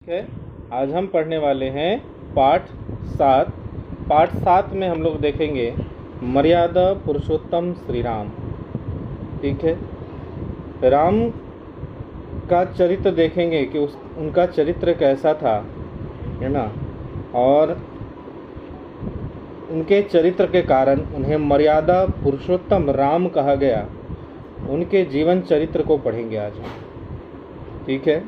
ठीक है, आज हम पढ़ने वाले हैं पाठ 7। पाठ 7 में हम लोग देखेंगे मर्यादा पुरुषोत्तम श्री राम। ठीक है, राम का चरित्र देखेंगे कि उनका चरित्र कैसा था, है ना, और उनके चरित्र के कारण उन्हें मर्यादा पुरुषोत्तम राम कहा गया। उनके जीवन चरित्र को पढ़ेंगे आज। ठीक है,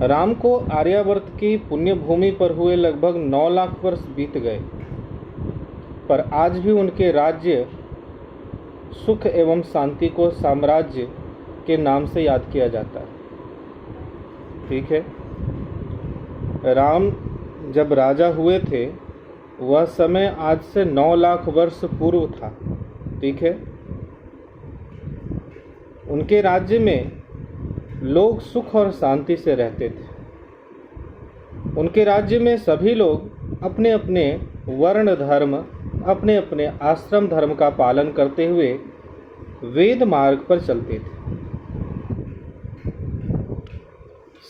राम को आर्यावर्त की पुण्य भूमि पर हुए लगभग 9 लाख वर्ष बीत गए, पर आज भी उनके राज्य सुख एवं शांति को साम्राज्य के नाम से याद किया जाता है। ठीक है, राम जब राजा हुए थे वह समय आज से 9 लाख वर्ष पूर्व था। ठीक है, उनके राज्य में लोग सुख और शांति से रहते थे। उनके राज्य में सभी लोग अपने अपने वर्ण धर्म, अपने अपने आश्रम धर्म का पालन करते हुए वेद मार्ग पर चलते थे।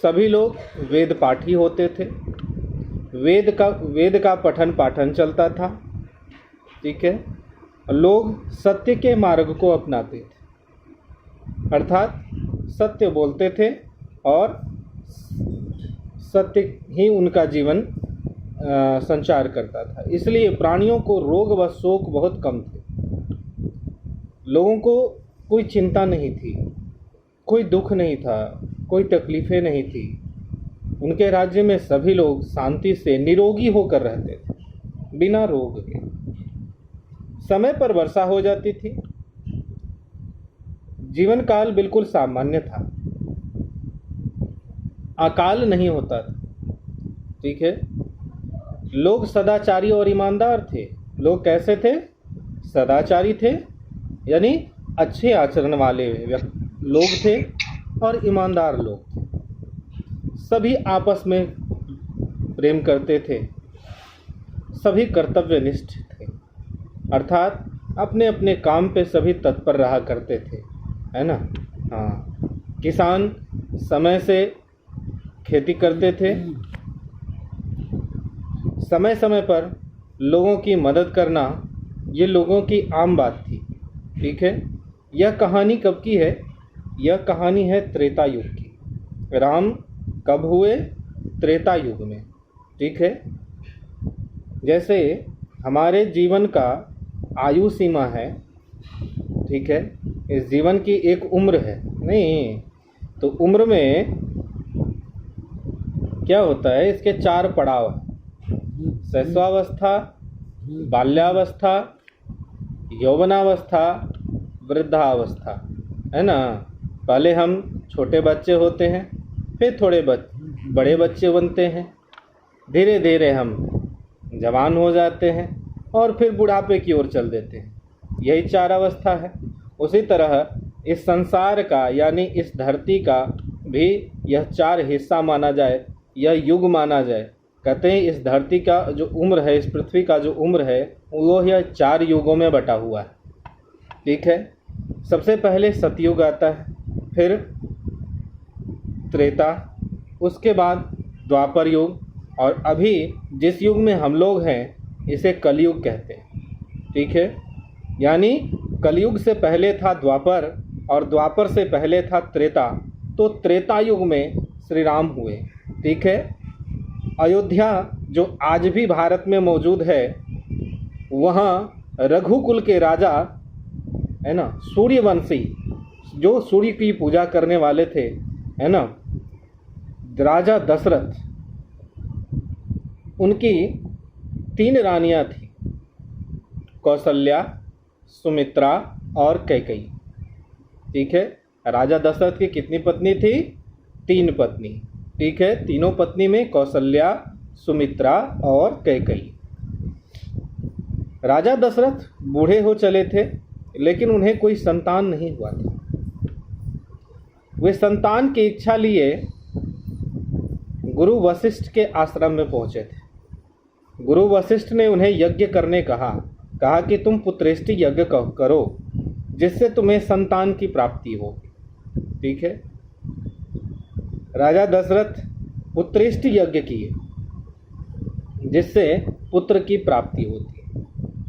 सभी लोग वेद पाठी होते थे। वेद का पठन पाठन चलता था। ठीक है, लोग सत्य के मार्ग को अपनाते थे, अर्थात सत्य बोलते थे और सत्य ही उनका जीवन संचार करता था। इसलिए प्राणियों को रोग व शोक बहुत कम थे। लोगों को कोई चिंता नहीं थी, कोई दुख नहीं था, कोई तकलीफ़ें नहीं थी। उनके राज्य में सभी लोग शांति से निरोगी होकर रहते थे, बिना रोग के। समय पर वर्षा हो जाती थी। जीवन काल बिल्कुल सामान्य था, अकाल नहीं होता था। ठीक है, लोग सदाचारी और ईमानदार थे। लोग कैसे थे? सदाचारी थे, यानी अच्छे आचरण वाले लोग थे और ईमानदार लोग थे। सभी आपस में प्रेम करते थे, सभी कर्तव्यनिष्ठ थे, अर्थात अपने अपने काम पे सभी तत्पर रहा करते थे, है ना। हाँ, किसान समय से खेती करते थे। समय समय पर लोगों की मदद करना ये लोगों की आम बात थी। ठीक है, यह कहानी कब की है? यह कहानी है त्रेता युग की। राम कब हुए? त्रेता युग में। ठीक है, जैसे हमारे जीवन का आयु सीमा है, ठीक है, इस जीवन की एक उम्र है नहीं, तो उम्र में क्या होता है? इसके 4 पड़ाव हैं: शैशवावस्था, बाल्यावस्था, यौवनावस्था, वृद्धावस्था, है ना। पहले हम छोटे बच्चे होते हैं, फिर थोड़े बड़े बच्चे बनते हैं, धीरे धीरे हम जवान हो जाते हैं और फिर बुढ़ापे की ओर चल देते हैं। यही 4 अवस्था है। उसी तरह इस संसार का, यानी इस धरती का भी यह 4 हिस्सा माना जाए, यह युग माना जाए। कहते हैं इस धरती का जो उम्र है, इस पृथ्वी का जो उम्र है, वो यह 4 युगों में बटा हुआ है। ठीक है, सबसे पहले सतयुग आता है, फिर त्रेता, उसके बाद द्वापर युग, और अभी जिस युग में हम लोग हैं इसे कलयुग कहते हैं। ठीक है, यानी कलयुग से पहले था द्वापर और द्वापर से पहले था त्रेता, तो त्रेता युग में श्री राम हुए। ठीक है, अयोध्या जो आज भी भारत में मौजूद है, वहाँ रघुकुल के राजा, है ना, सूर्यवंशी, जो सूर्य की पूजा करने वाले थे, है ना, राजा दशरथ, उनकी 3 रानियां थी, कौशल्या, सुमित्रा और कैकेयी। ठीक है, राजा दशरथ की कितनी पत्नी थी? 3 पत्नी। ठीक है, तीनों पत्नी में कौशल्या, सुमित्रा और कैकेयी। राजा दशरथ बूढ़े हो चले थे, लेकिन उन्हें कोई संतान नहीं हुआ था। वे संतान की इच्छा लिए गुरु वशिष्ठ के आश्रम में पहुंचे थे। गुरु वशिष्ठ ने उन्हें यज्ञ करने कहा कि तुम पुत्रेष्टि यज्ञ करो, जिससे तुम्हें संतान की प्राप्ति हो। ठीक है, राजा दशरथ पुत्रेष्टि यज्ञ किए, जिससे पुत्र की प्राप्ति होती है।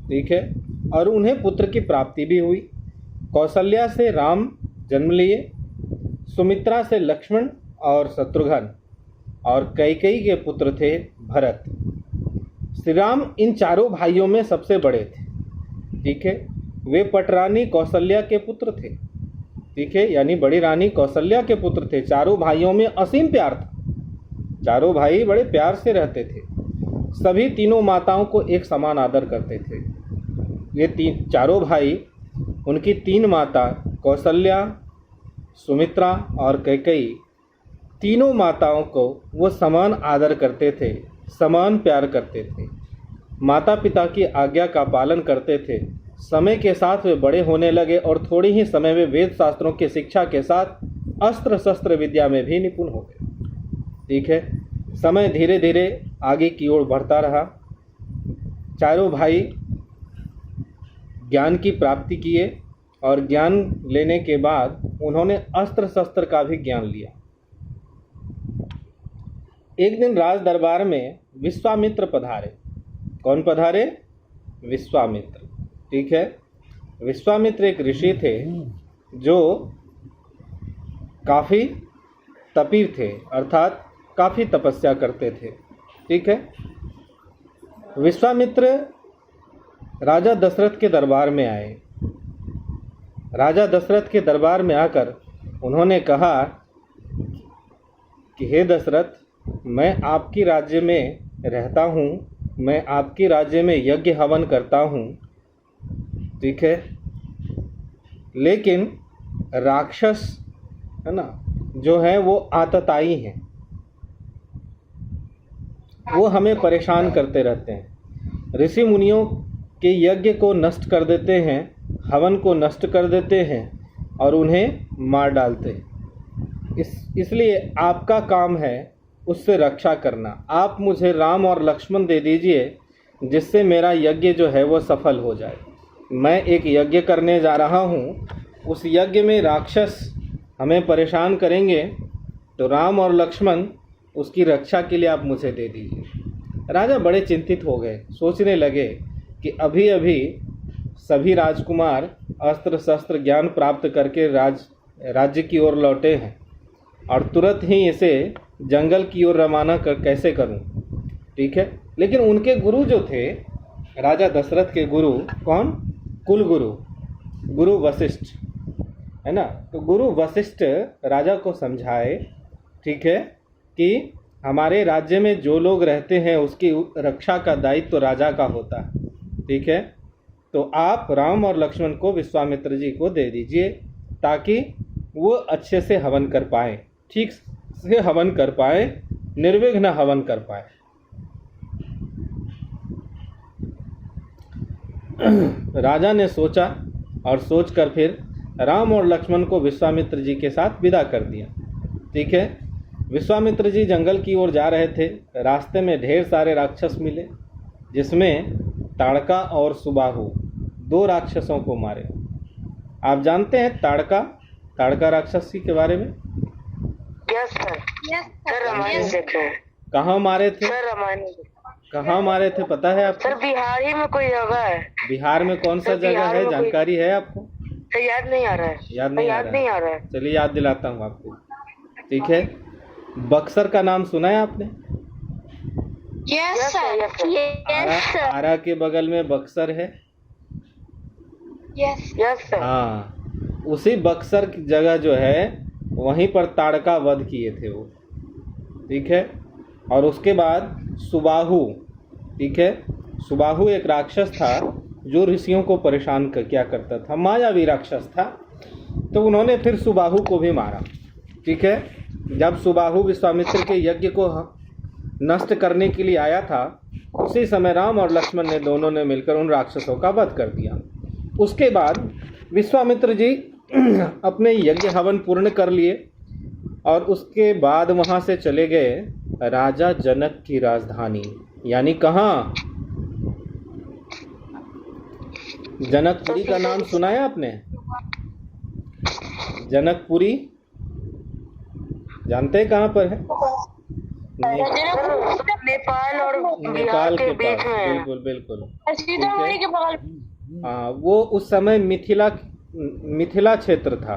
ठीक है, और उन्हें पुत्र की प्राप्ति भी हुई। कौशल्या से राम जन्म लिए, सुमित्रा से लक्ष्मण और शत्रुघ्न, और कैकेयी के पुत्र थे भरत। श्री राम इन चारों भाइयों में सबसे बड़े थे। ठीक है, वे पटरानी कौशल्या के पुत्र थे। ठीक है, यानी बड़ी रानी कौशल्या के पुत्र थे। चारों भाइयों में असीम प्यार था, चारों भाई बड़े प्यार से रहते थे। सभी तीनों माताओं को एक समान आदर करते थे। ये चारों भाई, उनकी तीन माता कौशल्या, सुमित्रा और कैकेयी, तीनों माताओं को वो समान आदर करते थे, समान प्यार करते थे। माता पिता की आज्ञा का पालन करते थे। समय के साथ वे बड़े होने लगे और थोड़ी ही समय में वेद शास्त्रों की शिक्षा के साथ अस्त्र शस्त्र विद्या में भी निपुण हो गए। ठीक है, समय धीरे धीरे आगे की ओर बढ़ता रहा। चारों भाई ज्ञान की प्राप्ति किए और ज्ञान लेने के बाद उन्होंने अस्त्र शस्त्र का भी ज्ञान लिया। एक दिन राज दरबार में विश्वामित्र पधारे। कौन पधारे? विश्वामित्र। ठीक है, विश्वामित्र एक ऋषि थे जो काफ़ी तपी थे, अर्थात काफ़ी तपस्या करते थे। ठीक है, विश्वामित्र राजा दशरथ के दरबार में आए। राजा दशरथ के दरबार में आकर उन्होंने कहा कि हे दशरथ, मैं आपकी राज्य में रहता हूँ, मैं आपकी राज्य में यज्ञ हवन करता हूँ। ठीक है, लेकिन राक्षस है ना जो है वो आतताई हैं, वो हमें परेशान करते रहते हैं। ऋषि मुनियों के यज्ञ को नष्ट कर देते हैं, हवन को नष्ट कर देते हैं और उन्हें मार डालते हैं। इसलिए आपका काम है उससे रक्षा करना। आप मुझे राम और लक्ष्मण दे दीजिए, जिससे मेरा यज्ञ जो है वो सफल हो जाए। मैं एक यज्ञ करने जा रहा हूँ, उस यज्ञ में राक्षस हमें परेशान करेंगे, तो राम और लक्ष्मण उसकी रक्षा के लिए आप मुझे दे दीजिए। राजा बड़े चिंतित हो गए, सोचने लगे कि अभी अभी सभी राजकुमार अस्त्र शस्त्र ज्ञान प्राप्त करके राज्य की ओर लौटे हैं और तुरंत ही इसे जंगल की ओर रवाना कैसे करूं। ठीक है, लेकिन उनके गुरु जो थे, राजा दशरथ के गुरु, कौन? कुल गुरु, गुरु वशिष्ठ, है ना। तो गुरु वशिष्ठ राजा को समझाए, ठीक है, कि हमारे राज्य में जो लोग रहते हैं उसकी रक्षा का दायित्व तो राजा का होता है। ठीक है, तो आप राम और लक्ष्मण को विश्वामित्र जी को दे दीजिए ताकि वो अच्छे से हवन कर पाए, ठीक से हवन कर पाए, निर्विघ्न हवन कर पाए। राजा ने सोचा और सोचकर फिर राम और लक्ष्मण को विश्वामित्र जी के साथ विदा कर दिया। ठीक है, विश्वामित्र जी जंगल की ओर जा रहे थे। रास्ते में ढेर सारे राक्षस मिले, जिसमें ताड़का और सुबाहु, दो राक्षसों को मारे। आप जानते हैं ताड़का राक्षसी के बारे में? यस सर, रामायण देखा है। कहाँ मारे थे? सर रामायण कहाँ मारे थे पता है आपको? सर बिहार ही में कोई जगह है। बिहार में कौन सा जगह है, जानकारी है आपको? सर याद नहीं आ रहा है। याद नहीं आ रहा है। चलिए याद दिलाता हूँ आपको। ठीक है, बक्सर का नाम सुना है आपने? Yes sir. आरा के बगल में बक्सर है। Yes sir. हाँ, उसी बक्सर की जगह जो है वहीं पर ताड़का वध किए थे वो। ठीक है, और उसके बाद सुबाहु, ठीक है, सुबाहु एक राक्षस था जो ऋषियों को परेशान किया करता था, मायावी राक्षस था। तो उन्होंने फिर सुबाहु को भी मारा। ठीक है, जब सुबाहु विश्वामित्र के यज्ञ को नष्ट करने के लिए आया था, उसी समय राम और लक्ष्मण ने दोनों ने मिलकर उन राक्षसों का वध कर दिया। उसके बाद विश्वामित्र जी अपने यज्ञ हवन पूर्ण कर लिए और उसके बाद वहाँ से चले गए राजा जनक की राजधानी, यानी कहाँ? जनकपुरी का नाम सुना है आपने? जनकपुरी, जानते हैं कहाँ पर है? नेपाल और बिहार नेपाल के के बीच पास, में है। बिल्कुल बिल्कुल। सीतामढ़ी के बगल। हाँ, वो उस समय मिथिला क्षेत्र था।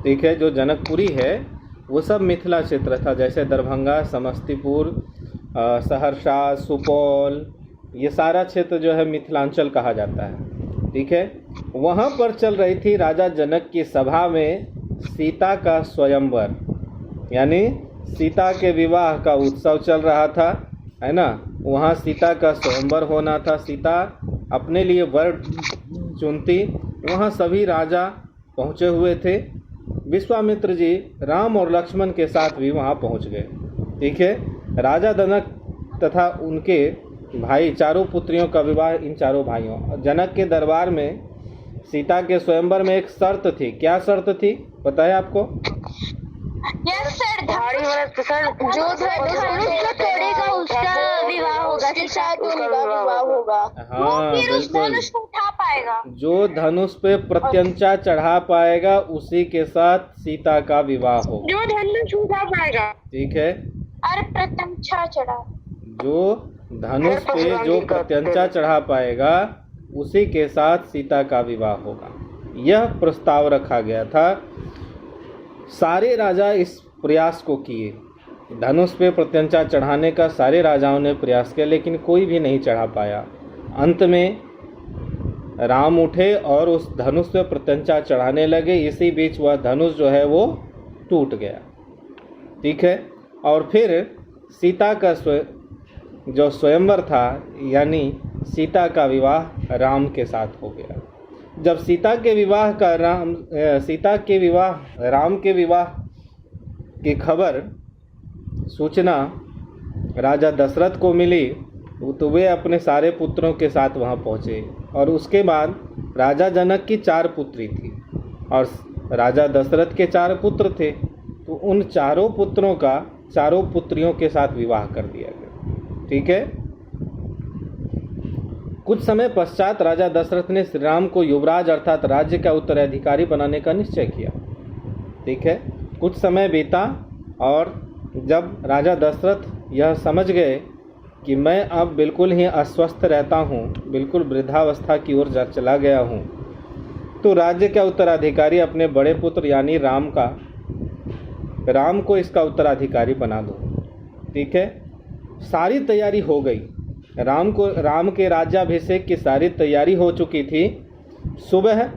ठीक है, जो जनकपुरी है वो सब मिथिला क्षेत्र था, जैसे दरभंगा, समस्तीपुर, सहरसा, सुपौल, ये सारा क्षेत्र जो है मिथिलांचल कहा जाता है। ठीक है, वहाँ पर चल रही थी राजा जनक की सभा में सीता का स्वयंवर, यानी सीता के विवाह का उत्सव चल रहा था, है ना। वहाँ सीता का स्वयंवर होना था, सीता अपने लिए वर चुनती। वहाँ सभी राजा पहुँचे हुए थे। विश्वामित्र जी राम और लक्ष्मण के साथ भी वहाँ पहुँच गए। ठीक है, राजा जनक तथा उनके भाई, चारों पुत्रियों का विवाह इन चारों भाइयों। जनक के दरबार में सीता के स्वयंवर में एक शर्त थी। क्या शर्त थी पता है आपको? यस सर, भारी वाला सर, जो धनुष तोड़ेगा उसका विवाह होगा, उसका विवाह होगा। हाँ बिल्कुल, उठा पाएगा, जो धनुष पे प्रत्यंचा चढ़ा पाएगा उसी के साथ सीता का विवाह होगा। जो धनुष उठा पाएगा, ठीक है, अरे प्रत्यंचा चढ़ा, जो धनुष पे जो प्रत्यंचा चढ़ा पाएगा उसी के साथ सीता का विवाह होगा। यह प्रस्ताव रखा गया था। सारे राजा इस प्रयास को किए, धनुष पे प्रत्यंचा चढ़ाने का सारे राजाओं ने प्रयास किया, लेकिन कोई भी नहीं चढ़ा पाया। अंत में राम उठे और उस धनुष पे प्रत्यंचा चढ़ाने लगे। इसी बीच वह धनुष जो है वो टूट गया। ठीक है, और फिर सीता का जो स्वयंवर था, यानी सीता का विवाह राम के साथ हो गया। जब सीता के विवाह राम के विवाह की खबर, सूचना राजा दशरथ को मिली, तो वे अपने सारे पुत्रों के साथ वहां पहुंचे। और उसके बाद राजा जनक की 4 पुत्री थी और राजा दशरथ के 4 पुत्र थे, तो उन चारों पुत्रों का चारों पुत्रियों के साथ विवाह कर दिया गया। ठीक है, कुछ समय पश्चात राजा दशरथ ने श्री राम को युवराज अर्थात राज्य का उत्तराधिकारी बनाने का निश्चय किया। ठीक है, कुछ समय बीता और जब राजा दशरथ यह समझ गए कि मैं अब बिल्कुल ही अस्वस्थ रहता हूँ, बिल्कुल वृद्धावस्था की ओर चला गया हूँ, तो राज्य का उत्तराधिकारी अपने बड़े पुत्र यानी राम को इसका उत्तराधिकारी बना दो। ठीक है, सारी तैयारी हो गई। राम के राज्याभिषेक की सारी तैयारी हो चुकी थी। सुबह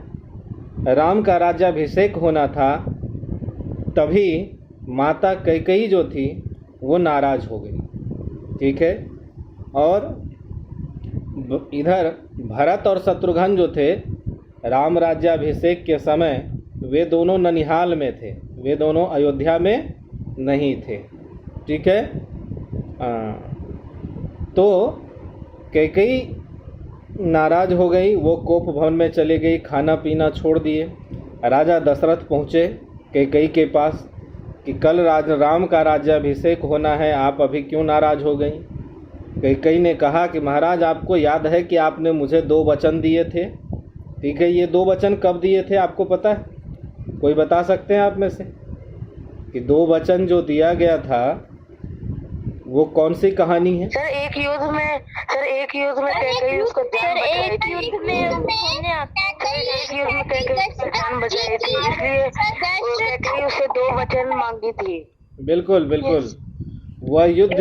राम का राज्याभिषेक होना था, तभी माता कैकेयी जो थी वो नाराज हो गई। ठीक है, और इधर भरत और शत्रुघ्न जो थे, राम राज्याभिषेक के समय वे दोनों ननिहाल में थे, वे दोनों अयोध्या में नहीं थे। ठीक है, तो कैकेयी नाराज हो गई, वो कोप भवन में चली गई, खाना पीना छोड़ दिए। राजा दशरथ पहुँचे कैकेयी के पास कि कल राम का राज्याभिषेक होना है, आप अभी क्यों नाराज हो गई? कैकेयी ने कहा कि महाराज, आपको याद है कि आपने मुझे 2 वचन दिए थे। ठीक है, ये 2 वचन कब दिए थे आपको पता है? कोई बता सकते हैं आप में से कि 2 वचन जो दिया गया था वो कौन सी कहानी है? सर एक युद्ध में कैकेयी उसको जान बचाई थी, इसलिए कैकेयी उससे 2 वचन मांगी थी। बिल्कुल बिल्कुल, वह युद्ध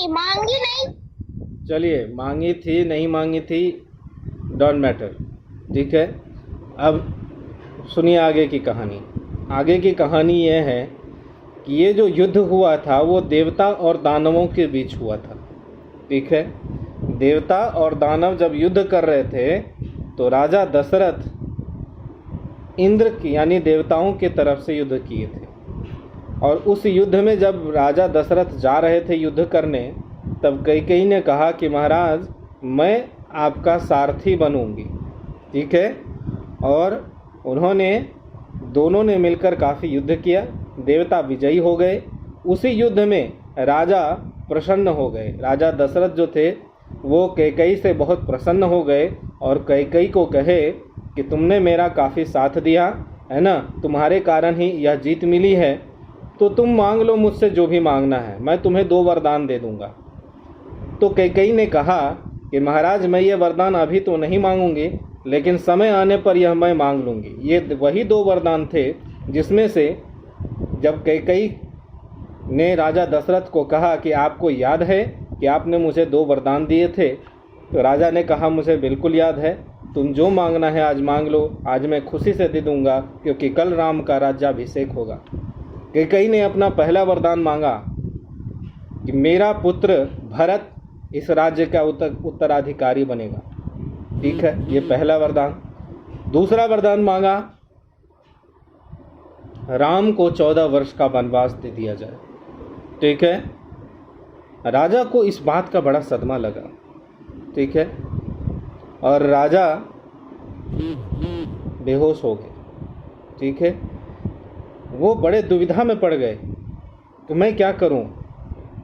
मांगी नहीं, चलिए मांगी थी नहीं मांगी थी डोंट मैटर। ठीक है, अब सुनिए आगे की कहानी। आगे की कहानी यह है कि ये जो युद्ध हुआ था वो देवता और दानवों के बीच हुआ था। ठीक है, देवता और दानव जब युद्ध कर रहे थे तो राजा दशरथ इंद्र की यानी देवताओं के तरफ से युद्ध किए थे। और उस युद्ध में जब राजा दशरथ जा रहे थे युद्ध करने, तब कैकेयी ने कहा कि महाराज, मैं आपका सारथी बनूंगी। ठीक है, और दोनों ने मिलकर काफ़ी युद्ध किया, देवता विजयी हो गए। उसी युद्ध में राजा प्रसन्न हो गए। राजा दशरथ जो थे वो कैकेयी से बहुत प्रसन्न हो गए और कैकेयी को कहे कि तुमने मेरा काफ़ी साथ दिया है ना, तुम्हारे कारण ही यह जीत मिली है, तो तुम मांग लो मुझसे जो भी मांगना है, मैं तुम्हें 2 वरदान दे दूंगा। तो कैकेयी ने कहा कि महाराज मैं ये वरदान अभी तो नहीं मांगूंगी, लेकिन समय आने पर यह मैं मांग लूँगी। ये वही 2 वरदान थे जिसमें से जब कैकेयी ने राजा दशरथ को कहा कि आपको याद है कि आपने मुझे 2 वरदान दिए थे, तो राजा ने कहा मुझे बिल्कुल याद है, तुम जो मांगना है आज मांग लो, आज मैं खुशी से दे दूंगा, क्योंकि कल राम का राज्याभिषेक होगा। कैकेयी ने अपना पहला वरदान मांगा कि मेरा पुत्र भरत इस राज्य का उत्तराधिकारी बनेगा। ठीक है, ये पहला वरदान। दूसरा वरदान मांगा राम को 14 वर्ष का वनवास दे दिया जाए। ठीक है, राजा को इस बात का बड़ा सदमा लगा। ठीक है, और राजा बेहोश हो गए। ठीक है, वो बड़े दुविधा में पड़ गए कि मैं क्या करूं,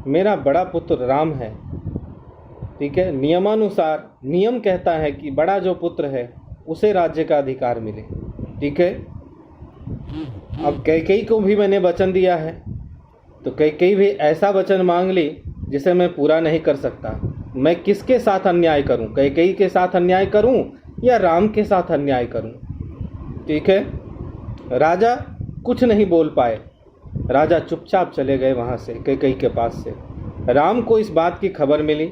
मेरा बड़ा पुत्र राम है। ठीक है, नियमानुसार नियम कहता है कि बड़ा जो पुत्र है उसे राज्य का अधिकार मिले। ठीक है, अब कैकेयी को भी मैंने वचन दिया है, तो कैकेयी भी ऐसा वचन मांग ली जिसे मैं पूरा नहीं कर सकता। मैं किसके साथ अन्याय करूं, कैकेयी के साथ अन्याय करूं या राम के साथ अन्याय करूं। ठीक है, राजा कुछ नहीं बोल पाए। राजा चुपचाप चले गए वहाँ से, कैकेयी के पास से। राम को इस बात की खबर मिली।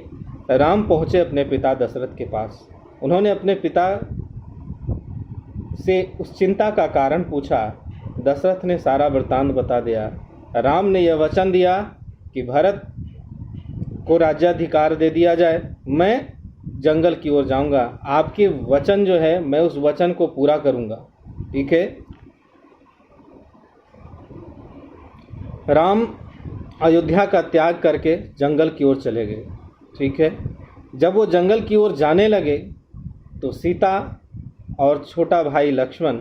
राम पहुँचे अपने पिता दशरथ के पास। उन्होंने अपने पिता से उस चिंता का कारण पूछा। दशरथ ने सारा वृत्तांत बता दिया। राम ने यह वचन दिया कि भरत को राज्याधिकार दे दिया जाए, मैं जंगल की ओर जाऊंगा, आपके वचन जो है मैं उस वचन को पूरा करूंगा। ठीक है, राम अयोध्या का त्याग करके जंगल की ओर चले गए। ठीक है, जब वो जंगल की ओर जाने लगे तो सीता और छोटा भाई लक्ष्मण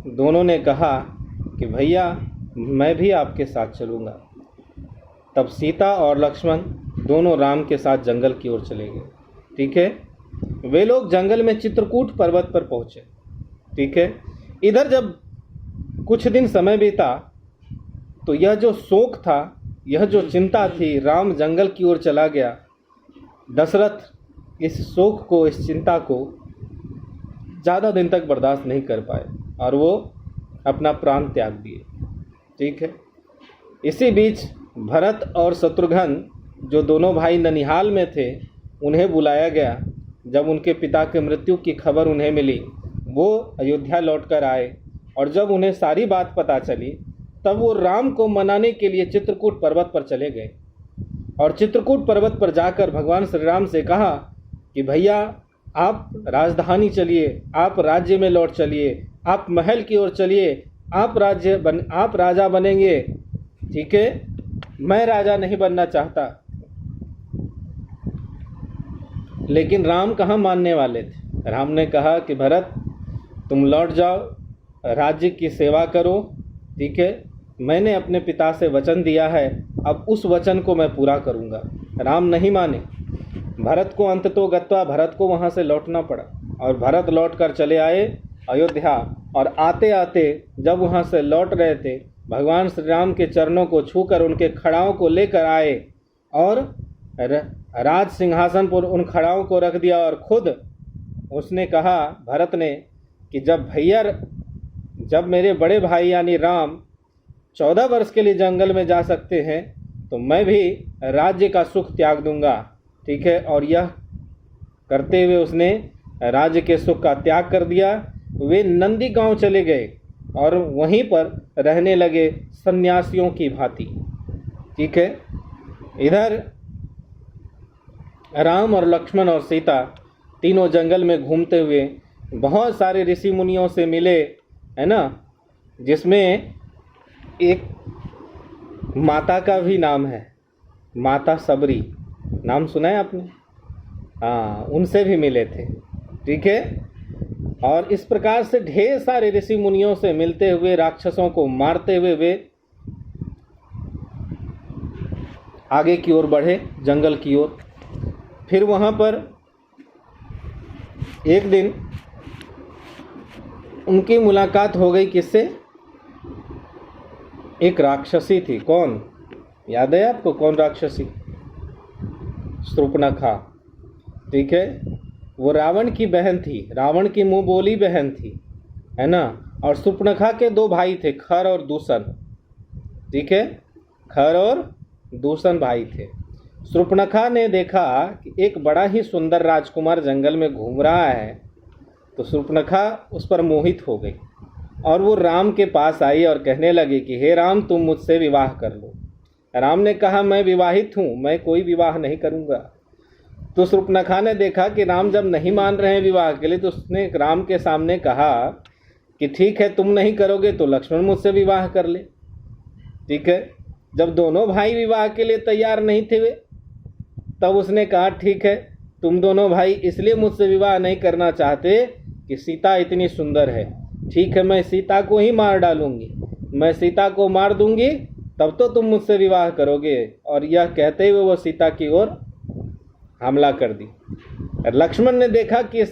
दोनों ने कहा कि भैया मैं भी आपके साथ चलूँगा। तब सीता और लक्ष्मण दोनों राम के साथ जंगल की ओर चले गए। ठीक है, वे लोग जंगल में चित्रकूट पर्वत पर पहुँचे। ठीक है, इधर जब कुछ दिन समय बीता तो यह जो शोक था, यह जो चिंता थी, राम जंगल की ओर चला गया। दशरथ इस शोक को, इस चिंता को ज़्यादा दिन तक बर्दाश्त नहीं कर पाए और वो अपना प्राण त्याग दिए। ठीक है, इसी बीच भरत और शत्रुघ्न जो दोनों भाई ननिहाल में थे, उन्हें बुलाया गया। जब उनके पिता के मृत्यु की खबर उन्हें मिली, वो अयोध्या लौटकर आए और जब उन्हें सारी बात पता चली तब वो राम को मनाने के लिए चित्रकूट पर्वत पर चले गए और चित्रकूट पर्वत पर जाकर भगवान श्री राम से कहा कि भैया आप राजधानी चलिए, आप राज्य में लौट चलिए, आप महल की ओर चलिए, आप राजा बनेंगे। ठीक है, मैं राजा नहीं बनना चाहता। लेकिन राम कहाँ मानने वाले थे। राम ने कहा कि भरत तुम लौट जाओ, राज्य की सेवा करो। ठीक है, मैंने अपने पिता से वचन दिया है, अब उस वचन को मैं पूरा करूंगा। राम नहीं माने। भरत को अंततोगत्वा भरत को वहाँ से लौटना पड़ा और भरत लौटकर चले आए अयोध्या। और आते आते जब वहाँ से लौट रहे थे, भगवान श्री राम के चरणों को छूकर उनके खड़ाओं को लेकर आए और राज सिंहासन पर उन खड़ाओं को रख दिया और खुद उसने कहा, भरत ने, कि जब मेरे बड़े भाई यानी राम 14 वर्ष के लिए जंगल में जा सकते हैं तो मैं भी राज्य का सुख त्याग दूंगा। ठीक है, और यह करते हुए उसने राज्य के सुख का त्याग कर दिया। वे नंदी गांव चले गए और वहीं पर रहने लगे सन्यासियों की भांति। ठीक है, इधर राम और लक्ष्मण और सीता तीनों जंगल में घूमते हुए बहुत सारे ऋषि मुनियों से मिले, है ना, जिसमें एक माता का भी नाम है, माता सबरी, नाम सुना है आपने? हाँ, उनसे भी मिले थे। ठीक है, और इस प्रकार से ढेर सारे ऋषि मुनियों से मिलते हुए, राक्षसों को मारते हुए वे आगे की ओर बढ़े, जंगल की ओर। फिर वहाँ पर एक दिन उनकी मुलाकात हो गई किससे? एक राक्षसी थी। कौन, याद है आपको कौन राक्षसी? शूर्पणखा। ठीक है, वो रावण की बहन थी, रावण की मुंह बोली बहन थी, है ना। और शूर्पणखा के दो भाई थे, खर और दूषण। ठीक है, खर और दूषण भाई थे। शूर्पणखा ने देखा कि एक बड़ा ही सुंदर राजकुमार जंगल में घूम रहा है, तो शूर्पणखा उस पर मोहित हो गई और वो राम के पास आई और कहने लगी कि हे राम, तुम मुझसे विवाह कर लो। राम ने कहा मैं विवाहित हूँ, मैं कोई विवाह नहीं करूँगा। तो शूर्पणखा ने देखा कि राम जब नहीं मान रहे हैं विवाह के लिए, तो उसने राम के सामने कहा कि ठीक है, तुम नहीं करोगे तो लक्ष्मण मुझसे विवाह कर ले। ठीक है, जब दोनों भाई विवाह के लिए तैयार नहीं थे वे, तब उसने कहा ठीक है, तुम दोनों भाई इसलिए मुझसे विवाह नहीं करना चाहते कि सीता इतनी सुंदर है। ठीक है, मैं सीता को ही मार डालूंगी, मैं सीता को मार दूंगी, तब तो तुम मुझसे विवाह करोगे। और यह कहते हुए वो सीता की ओर हमला कर दी। लक्ष्मण ने देखा कि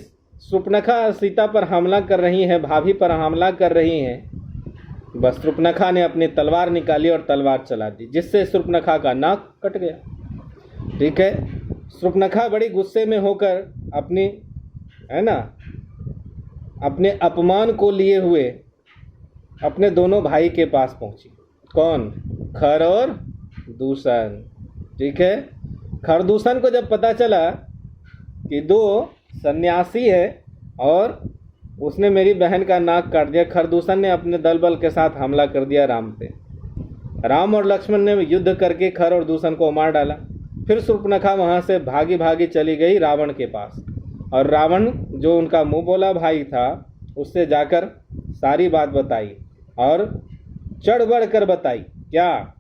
शूर्पणखा सीता पर हमला कर रही है, भाभी पर हमला कर रही हैं। बस शूर्पणखा ने अपनी तलवार निकाली और तलवार चला दी, जिससे शूर्पणखा का नाक कट गया। ठीक है, शूर्पणखा बड़ी गुस्से में होकर अपनी, है ना, अपने अपमान को लिए हुए अपने दोनों भाई के पास पहुंची। कौन, खर और दूषण। ठीक है, खरदूषण को जब पता चला कि दो सन्यासी है और उसने मेरी बहन का नाक काट दिया, खरदूषण ने अपने दल बल के साथ हमला कर दिया राम पे। राम और लक्ष्मण ने युद्ध करके खर और दूषण को मार डाला। फिर शूर्पणखा वहाँ से भागी भागी चली गई रावण के पास, और रावण जो उनका मुंह बोला भाई था, उससे जाकर सारी बात बताई और चढ़ बढ़ कर बताई। क्या?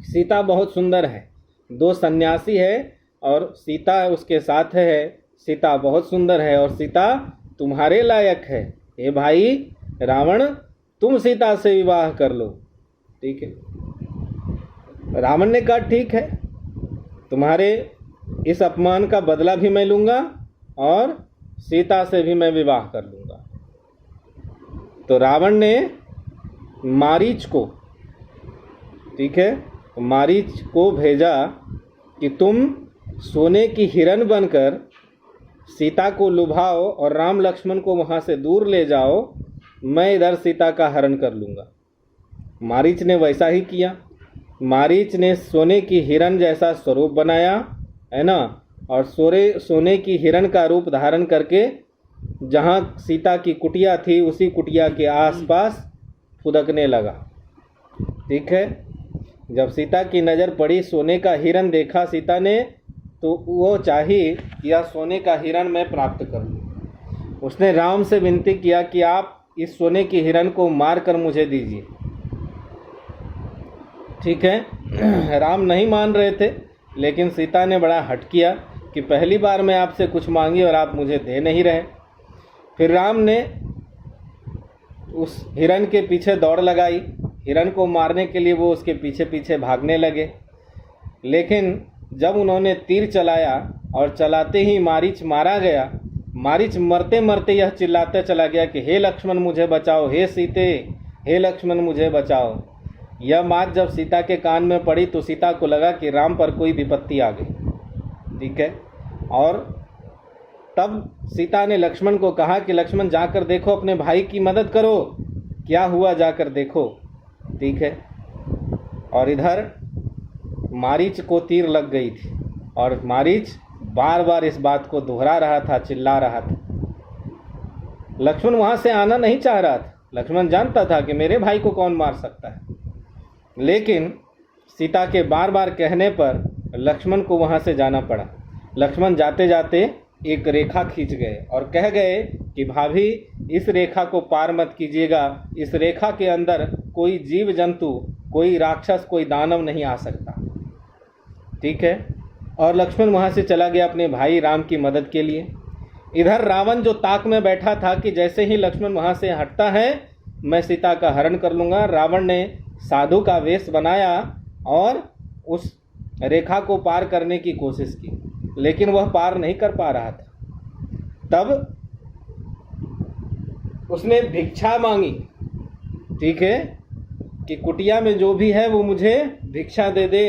सीता बहुत सुंदर है, दो सन्यासी है और सीता उसके साथ है, सीता बहुत सुंदर है और सीता तुम्हारे लायक है। हे भाई रावण, तुम सीता से विवाह कर लो। ठीक है, रावण ने कहा ठीक है, तुम्हारे इस अपमान का बदला भी मैं लूँगा और सीता से भी मैं विवाह कर लूँगा। तो रावण ने मारीच को, ठीक है, मारीच को भेजा कि तुम सोने की हिरन बनकर सीता को लुभाओ और राम लक्ष्मण को वहाँ से दूर ले जाओ, मैं इधर सीता का हरण कर लूँगा। मारीच ने वैसा ही किया। मारीच ने सोने की हिरन जैसा स्वरूप बनाया, है ना, और सोने की हिरन का रूप धारण करके जहाँ सीता की कुटिया थी उसी कुटिया के आसपास फुदकने लगा। ठीक है, जब सीता की नज़र पड़ी, सोने का हिरन देखा सीता ने, तो वो चाही कि यह सोने का हिरन मैं प्राप्त कर लूँ। उसने राम से विनती किया कि आप इस सोने की हिरन को मार कर मुझे दीजिए। ठीक है, राम नहीं मान रहे थे, लेकिन सीता ने बड़ा हट किया कि पहली बार मैं आपसे कुछ मांगी और आप मुझे दे नहीं रहे। फिर राम ने उस हिरन के पीछे दौड़ लगाई, हिरन को मारने के लिए वो उसके पीछे पीछे भागने लगे। लेकिन जब उन्होंने तीर चलाया और चलाते ही मारीच मारा गया, मारीच मरते मरते यह चिल्लाते चला गया कि हे लक्ष्मण मुझे बचाओ, हे सीते, हे लक्ष्मण मुझे बचाओ। यह बात जब सीता के कान में पड़ी तो सीता को लगा कि राम पर कोई विपत्ति आ गई। ठीक है, और तब सीता ने लक्ष्मण को कहा कि लक्ष्मण जाकर देखो, अपने भाई की मदद करो, क्या हुआ जाकर देखो। ठीक है, और इधर मारीच को तीर लग गई थी और मारीच बार बार इस बात को दोहरा रहा था, चिल्ला रहा था। लक्ष्मण वहाँ से आना नहीं चाह रहा था। लक्ष्मण जानता था कि मेरे भाई को कौन मार सकता है, लेकिन सीता के बार बार कहने पर लक्ष्मण को वहाँ से जाना पड़ा। लक्ष्मण जाते जाते एक रेखा खींच गए और कह गए कि भाभी इस रेखा को पार मत कीजिएगा, इस रेखा के अंदर कोई जीव जंतु, कोई राक्षस, कोई दानव नहीं आ सकता। ठीक है, और लक्ष्मण वहाँ से चला गया अपने भाई राम की मदद के लिए। इधर रावण जो ताक में बैठा था कि जैसे ही लक्ष्मण वहाँ से हटता है मैं सीता का हरण कर लूँगा, रावण ने साधु का वेश बनाया और उस रेखा को पार करने की कोशिश की, लेकिन वह पार नहीं कर पा रहा था। तब उसने भिक्षा मांगी। ठीक है, कि कुटिया में जो भी है वो मुझे भिक्षा दे दे,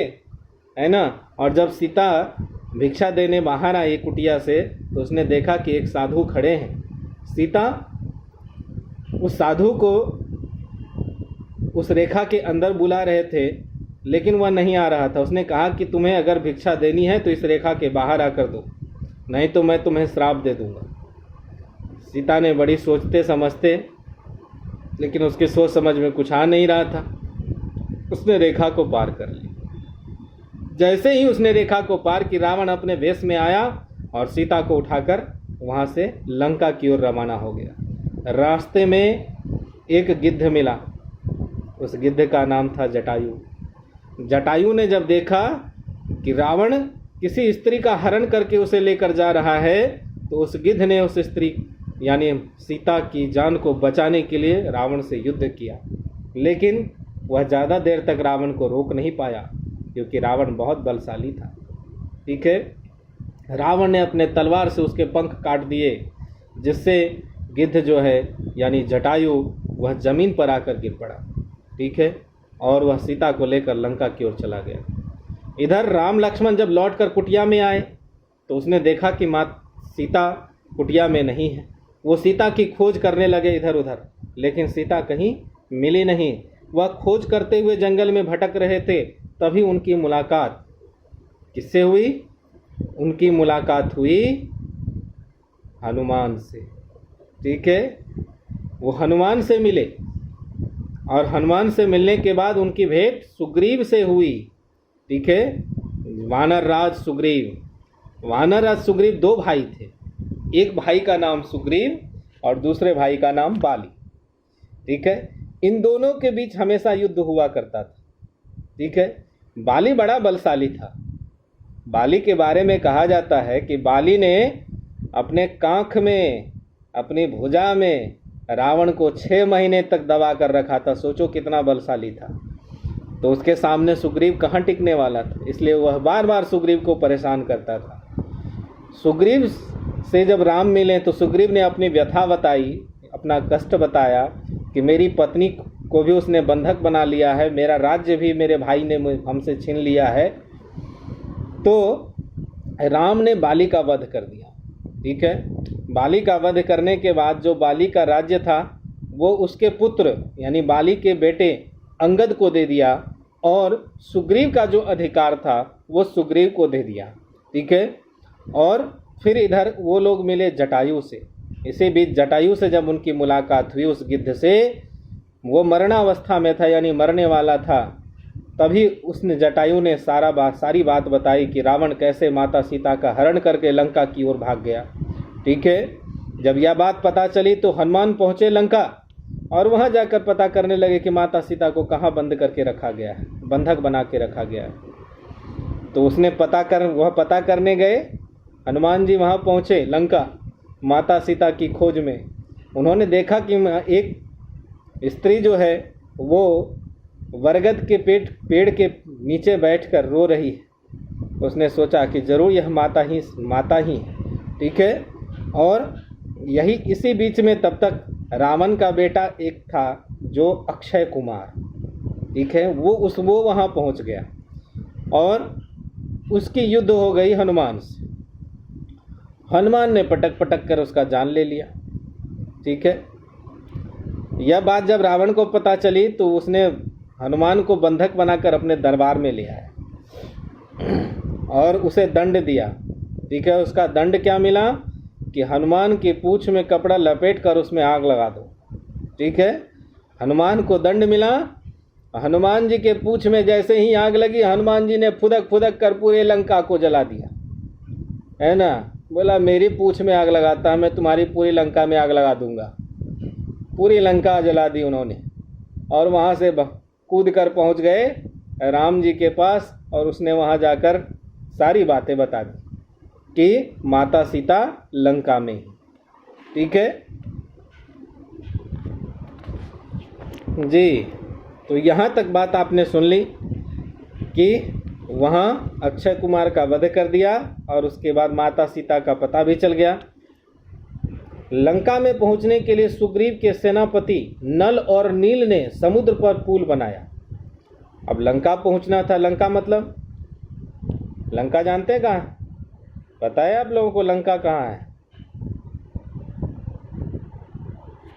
है ना। और जब सीता भिक्षा देने बाहर आई कुटिया से तो उसने देखा कि एक साधु खड़े हैं। सीता उस साधु को उस रेखा के अंदर बुला रहे थे, लेकिन वह नहीं आ रहा था। उसने कहा कि तुम्हें अगर भिक्षा देनी है तो इस रेखा के बाहर आकर दो, नहीं तो मैं तुम्हें श्राप दे दूंगा। सीता ने बड़ी सोचते समझते, लेकिन उसकी सोच समझ में कुछ आ नहीं रहा था, उसने रेखा को पार कर लिया। जैसे ही उसने रेखा को पार की, रावण अपने वेश में आया और सीता को उठाकर वहाँ से लंका की ओर रवाना हो गया। रास्ते में एक गिद्ध मिला, उस गिद्ध का नाम था जटायु। जटायु ने जब देखा कि रावण किसी स्त्री का हरण करके उसे लेकर जा रहा है, तो उस गिद्ध ने उस स्त्री यानी सीता की जान को बचाने के लिए रावण से युद्ध किया। लेकिन वह ज़्यादा देर तक रावण को रोक नहीं पाया, क्योंकि रावण बहुत बलशाली था। ठीक है, रावण ने अपने तलवार से उसके पंख काट दिए, जिससे गिद्ध जो है यानी जटायु वह जमीन पर आकर गिर पड़ा। ठीक है, और वह सीता को लेकर लंका की ओर चला गया। इधर राम लक्ष्मण जब लौटकर कुटिया में आए तो उसने देखा कि माँ सीता कुटिया में नहीं है। वो सीता की खोज करने लगे इधर उधर, लेकिन सीता कहीं मिली नहीं। वह खोज करते हुए जंगल में भटक रहे थे, तभी उनकी मुलाकात किससे हुई? उनकी मुलाकात हुई हनुमान से। ठीक है, वो हनुमान से मिले और हनुमान से मिलने के बाद उनकी भेंट सुग्रीव से हुई। ठीक है, वानर राज सुग्रीव। वानर राज सुग्रीव दो भाई थे, एक भाई का नाम सुग्रीव और दूसरे भाई का नाम बाली। ठीक है, इन दोनों के बीच हमेशा युद्ध हुआ करता था। ठीक है, बाली बड़ा बलशाली था। बाली के बारे में कहा जाता है कि बाली ने अपने कांख में, अपनी भुजा में रावण को 6 महीने तक दबा कर रखा था। सोचो कितना बलशाली था। तो उसके सामने सुग्रीव कहाँ टिकने वाला था, इसलिए वह बार बार सुग्रीव को परेशान करता था। सुग्रीव से जब राम मिले तो सुग्रीव ने अपनी व्यथा बताई, अपना कष्ट बताया कि मेरी पत्नी को भी उसने बंधक बना लिया है, मेरा राज्य भी मेरे भाई ने हमसे छीन लिया है। तो राम ने बाली का वध कर दिया। ठीक है, बाली का वध करने के बाद जो बाली का राज्य था वो उसके पुत्र यानी बाली के बेटे अंगद को दे दिया, और सुग्रीव का जो अधिकार था वो सुग्रीव को दे दिया। ठीक है, और फिर इधर वो लोग मिले जटायु से। इसी बीच जटायु से जब उनकी मुलाकात हुई उस गिद्ध से, वो मरणावस्था में था यानी मरने वाला था, तभी उसने जटायु ने सारी बात बताई कि रावण कैसे माता सीता का हरण करके लंका की ओर भाग गया। ठीक है, जब यह बात पता चली तो हनुमान पहुँचे लंका और वहाँ जाकर पता करने लगे कि माता सीता को कहाँ बंद करके रखा गया है, बंधक बना के रखा गया है। तो उसने वह पता करने गए। हनुमान जी वहाँ पहुँचे लंका माता सीता की खोज में। उन्होंने देखा कि एक स्त्री जो है वो बरगद के पेड़ के नीचे बैठकर रो रही है। उसने सोचा कि जरूर यह माता ही। ठीक है, और यही इसी बीच में तब तक रावण का बेटा एक था जो अक्षय कुमार। ठीक है, वो वहाँ पहुँच गया और उसकी युद्ध हो गई हनुमान से। हनुमान ने पटक कर उसका जान ले लिया। ठीक है, यह बात जब रावण को पता चली तो उसने हनुमान को बंधक बनाकर अपने दरबार में ले आया और उसे दंड दिया। ठीक है, उसका दंड क्या मिला कि हनुमान की पूंछ में कपड़ा लपेट कर उसमें आग लगा दो। ठीक है, हनुमान को दंड मिला। हनुमान जी के पूंछ में जैसे ही आग लगी, हनुमान जी ने फुदक कर पूरे लंका को जला दिया, है ना। बोला मेरी पूंछ में आग लगाता, मैं तुम्हारी पूरी लंका में आग लगा दूंगा। पूरी लंका जला दी उन्होंने और वहाँ से कूद कर पहुँच गए राम जी के पास, और उसने वहाँ जाकर सारी बातें बता दी कि माता सीता लंका में ही। ठीक है जी, तो यहाँ तक बात आपने सुन ली कि वहाँ अक्षय कुमार का वध कर दिया और उसके बाद माता सीता का पता भी चल गया। लंका में पहुंचने के लिए सुग्रीव के सेनापति नल और नील ने समुद्र पर पुल बनाया। अब लंका पहुंचना था। लंका मतलब, लंका जानते हैं कहाँ? पता है आप लोगों को लंका कहाँ है?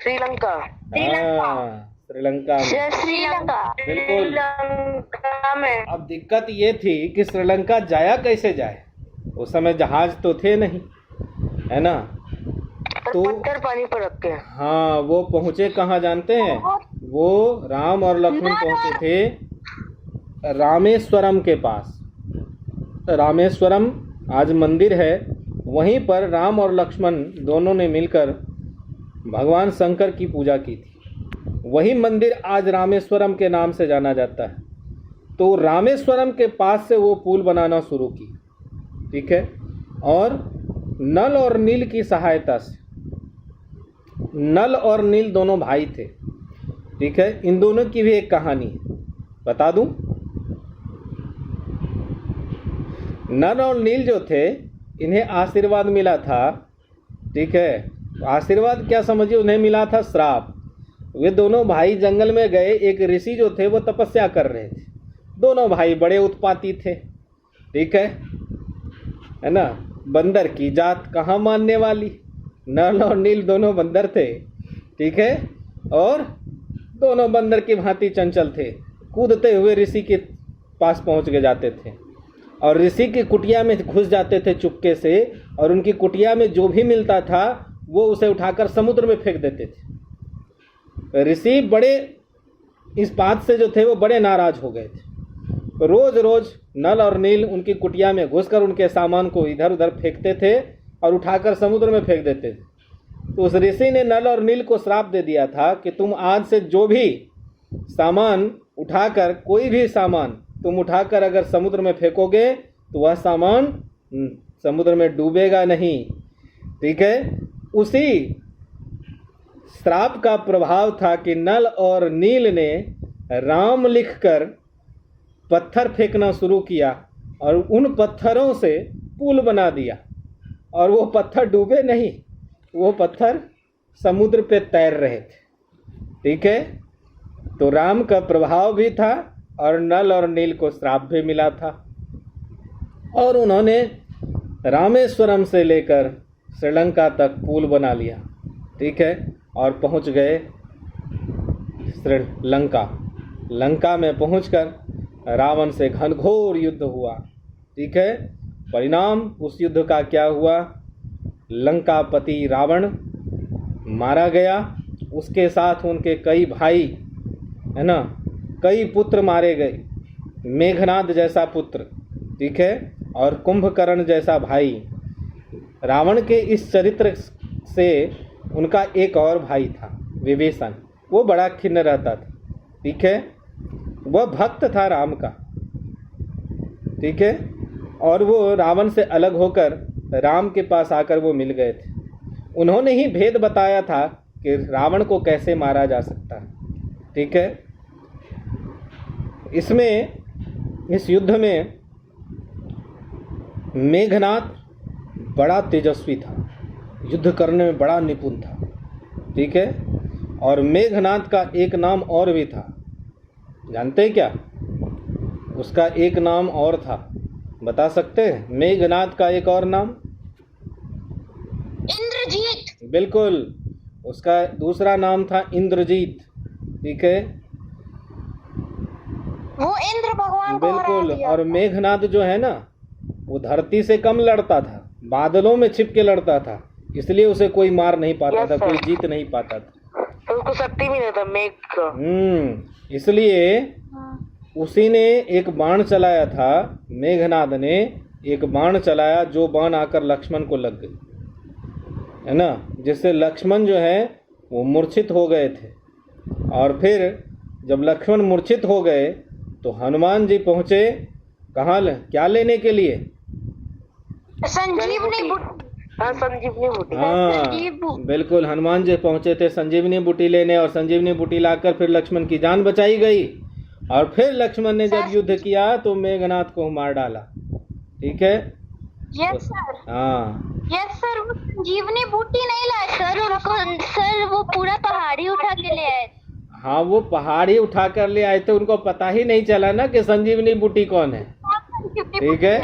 श्रीलंका। हाँ, श्रीलंका में। श्रीलंका। बिल्कुल। श्रीलंका में। अब दिक्कत ये थी कि श्रीलंका जाया कैसे जाए, उस समय जहाज तो थे नहीं, है ना? तो पत्थर पानी पर रख के। हाँ, वो पहुंचे कहाँ जानते हैं? वो राम और लक्ष्मण पहुंचे थे रामेश्वरम के पास। रामेश्वरम आज मंदिर है, वहीं पर राम और लक्ष्मण दोनों ने मिलकर भगवान शंकर की पूजा की थी। वही मंदिर आज रामेश्वरम के नाम से जाना जाता है। तो रामेश्वरम के पास से वो पुल बनाना शुरू की, ठीक है। और नल और नील की सहायता से, नल और नील दोनों भाई थे, ठीक है। इन दोनों की भी एक कहानी है, बता दूं। नल और नील जो थे, इन्हें आशीर्वाद मिला था, ठीक है। आशीर्वाद क्या समझिए, उन्हें मिला था श्राप। वे दोनों भाई जंगल में गए, एक ऋषि जो थे वो तपस्या कर रहे थे। दोनों भाई बड़े उत्पाती थे, ठीक है ना। बंदर की जात कहाँ मानने वाली। नल और नील दोनों बंदर थे, ठीक है। और दोनों बंदर की भांति चंचल थे, कूदते हुए ऋषि के पास पहुंच के जाते थे और ऋषि की कुटिया में घुस जाते थे चुपके से, और उनकी कुटिया में जो भी मिलता था वो उसे उठाकर समुद्र में फेंक देते थे। ऋषि बड़े इस बात से जो थे वो बड़े नाराज हो गए थे। रोज रोज नल और नील उनकी कुटिया में घुसकर उनके सामान को इधर उधर फेंकते थे और उठाकर समुद्र में फेंक देते थे। तो उस ऋषि ने नल और नील को श्राप दे दिया था कि तुम आज से जो भी सामान उठाकर, कोई भी सामान तुम उठाकर अगर समुद्र में फेंकोगे तो वह सामान समुद्र में डूबेगा नहीं, ठीक है। उसी श्राप का प्रभाव था कि नल और नील ने राम लिखकर पत्थर फेंकना शुरू किया और उन पत्थरों से पुल बना दिया, और वो पत्थर डूबे नहीं, वो पत्थर समुद्र पे तैर रहे थे, ठीक है। तो राम का प्रभाव भी था और नल और नील को श्राप भी मिला था, और उन्होंने रामेश्वरम से लेकर श्रीलंका तक पुल बना लिया, ठीक है। और पहुंच गए श्रीलंका। लंका में पहुंचकर रावण से घनघोर युद्ध हुआ, ठीक है। परिणाम उस युद्ध का क्या हुआ? लंकापति रावण मारा गया, उसके साथ उनके कई भाई, है ना, कई पुत्र मारे गए। मेघनाद जैसा पुत्र, ठीक है, और कुंभकर्ण जैसा भाई। रावण के इस चरित्र से उनका एक और भाई था विभीषण, वो बड़ा खिन्न रहता था, ठीक है। वह भक्त था राम का, ठीक है। और वो रावण से अलग होकर राम के पास आकर वो मिल गए थे। उन्होंने ही भेद बताया था कि रावण को कैसे मारा जा सकता है, ठीक है। इस युद्ध में मेघनाद बड़ा तेजस्वी था, युद्ध करने में बड़ा निपुण था, ठीक है। और मेघनाद का एक नाम और भी था, जानते हैं क्या? उसका एक नाम और था, बता सकते हैं? मेघनाद का एक और नाम? इंद्रजीत। बिल्कुल, उसका दूसरा नाम था इंद्रजीत, ठीक है। वो इंद्र भगवान को हरा बिल्कुल। दिया। और मेघनाद जो है ना, वो धरती से कम लड़ता था, बादलों में छिप के लड़ता था, इसलिए उसे कोई मार नहीं पाता था, कोई जीत नहीं पाता था। तो उसको शक्ति भी नहीं था मेघ का। इसलिए उसी ने एक बाण चलाया था, मेघनाद ने एक बाण चलाया, जो बाण आकर लक्ष्मण को लग गई, है ना, जिससे लक्ष्मण जो है वो मूर्छित हो गए थे। और फिर जब लक्ष्मण मूर्छित हो गए तो हनुमान जी पहुँचे, कहाँ क्या लेने के लिए? संजीवनी बूटी। हाँ, संजीवनी बूटी। हाँ बिल्कुल, हनुमान जी पहुँचे थे संजीवनी बूटी लेने, और संजीवनी बूटी लाकर फिर लक्ष्मण की जान बचाई गई। और फिर लक्ष्मण ने जब युद्ध किया तो मेघनाद को मार डाला, ठीक है। यस सर, हाँ यस सर, वो संजीवनी बूटी नहीं लाए सर, उनको सर वो पूरा पहाड़ी उठा के ले आए। हाँ, वो पहाड़ी उठा कर ले आए थे, उनको पता ही नहीं चला ना कि संजीवनी बूटी कौन है। ठीक है,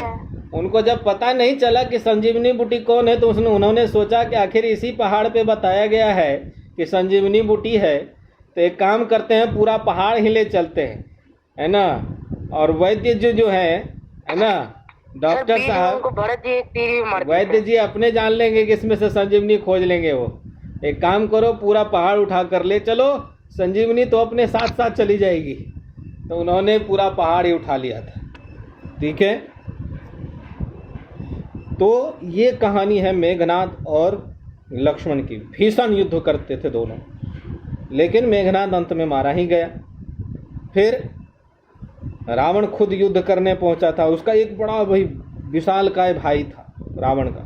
उनको जब पता नहीं चला कि संजीवनी बूटी कौन है तो उन्होंने सोचा कि आखिर इसी पहाड़ पे बताया गया है कि संजीवनी बूटी है, तो एक काम करते हैं, पूरा पहाड़ हिले चलते हैं, है ना। और वैद्य जो है ना, डॉक्टर साहब, भरत जी एक तीर भी मार दिया। वैद्य जी अपने जान लेंगे कि इसमें से संजीवनी खोज लेंगे वो। एक काम करो, पूरा पहाड़ उठा कर ले चलो, संजीवनी तो अपने साथ साथ चली जाएगी। तो उन्होंने पूरा पहाड़ ही उठा लिया था। ठीक है, तो ये कहानी है मेघनाद और लक्ष्मण की। भीषण युद्ध करते थे दोनों, लेकिन मेघनाद अंत में मारा ही गया। फिर रावण खुद युद्ध करने पहुंचा था। उसका एक बड़ा भाई विशालकाय भाई था रावण का।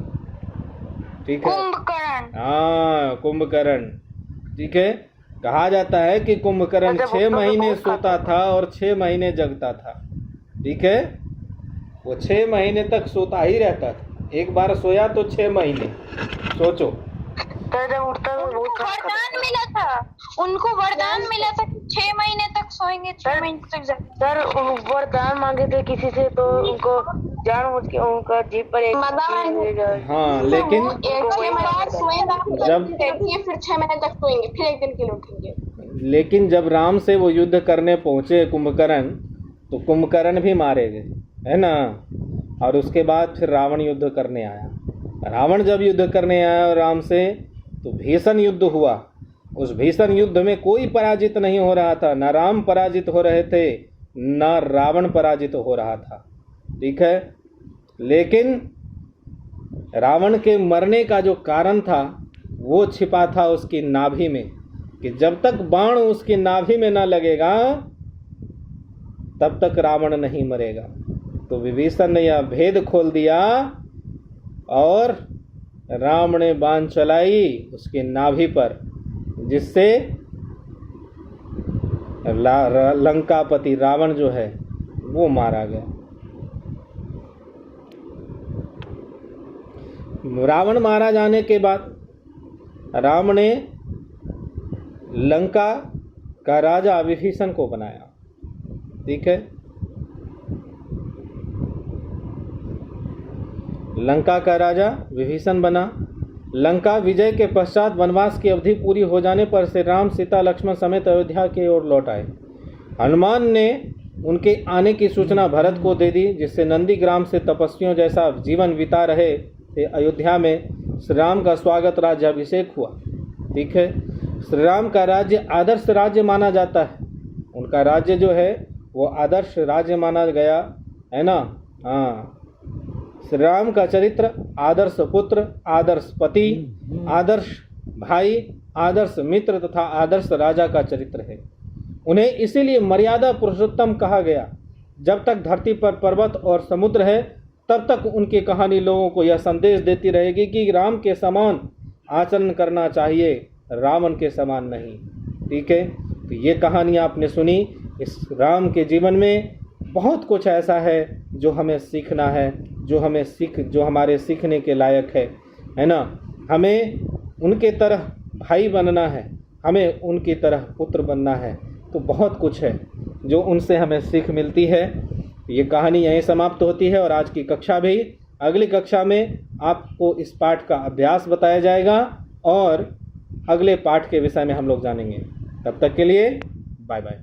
ठीक है, कुंभकर्ण। हाँ, कुंभकर्ण। ठीक है, कहा जाता है कि कुंभकर्ण 6 महीने सोता था और 6 महीने जगता था। ठीक है, वो 6 महीने तक सोता ही रहता था। एक बार सोया तो 6 महीने, सोचो। जब उठता तो बहुत वरदान मिला था, उनको वरदान मिला था कि 6 महीने तक सोएंगे, 6 महीने तक जगेंगे। सर वरदान मांगे थे किसी से तो उनको जानबूझ के उनका जीप पर एक हाँ, लेकिन जब फिर 6 महीने तक सोएंगे, फिर एक दिन के लिए उठेंगे। लेकिन जब राम से वो युद्ध करने पहुंचे कुंभकर्ण, तो कुंभकर्ण भी मारे गए, है ना। और उसके बाद फिर रावण युद्ध करने आया। रावण जब युद्ध करने आया राम से, तो भीषण युद्ध हुआ। उस भीषण युद्ध में कोई पराजित नहीं हो रहा था, न राम पराजित हो रहे थे, न रावण पराजित हो रहा था। ठीक है, लेकिन रावण के मरने का जो कारण था वो छिपा था उसकी नाभि में, कि जब तक बाण उसकी नाभि में न लगेगा तब तक रावण नहीं मरेगा। तो विभीषण ने यह भेद खोल दिया और राम ने बाण चलाई उसकी नाभि पर, जिससे लंकापति रावण जो है वो मारा गया। रावण मारा जाने के बाद राम ने लंका का राजा विभीषण को बनाया। ठीक है, लंका का राजा विभीषण बना। लंका विजय के पश्चात वनवास की अवधि पूरी हो जाने पर श्री राम, सीता, लक्ष्मण समेत अयोध्या की ओर लौट आए। हनुमान ने उनके आने की सूचना भरत को दे दी, जिससे नंदीग्राम से तपस्वियों जैसा जीवन बिता रहे थे अयोध्या में श्री राम का स्वागत राज्याभिषेक हुआ। ठीक है, श्री राम का राज्य आदर्श राज्य माना जाता है। उनका राज्य जो है वो आदर्श राज्य माना गया, है ना। हाँ, श्री राम का चरित्र आदर्श पुत्र, आदर्श पति, आदर्श भाई, आदर्श मित्र तथा आदर्श राजा का चरित्र है। उन्हें इसीलिए मर्यादा पुरुषोत्तम कहा गया। जब तक धरती पर पर्वत और समुद्र है तब तक उनकी कहानी लोगों को यह संदेश देती रहेगी कि राम के समान आचरण करना चाहिए, रावण के समान नहीं। ठीक है, तो ये कहानी आपने सुनी। इस राम के जीवन में बहुत कुछ ऐसा है जो हमें सीखना है, जो हमारे सीखने के लायक है ना। हमें उनके तरह भाई बनना है, हमें उनकी तरह पुत्र बनना है। तो बहुत कुछ है जो उनसे हमें सीख मिलती है। ये कहानी यहीं समाप्त होती है और आज की कक्षा भी। अगली कक्षा में आपको इस पाठ का अभ्यास बताया जाएगा और अगले पाठ के विषय में हम लोग जानेंगे। तब तक के लिए बाय बाय।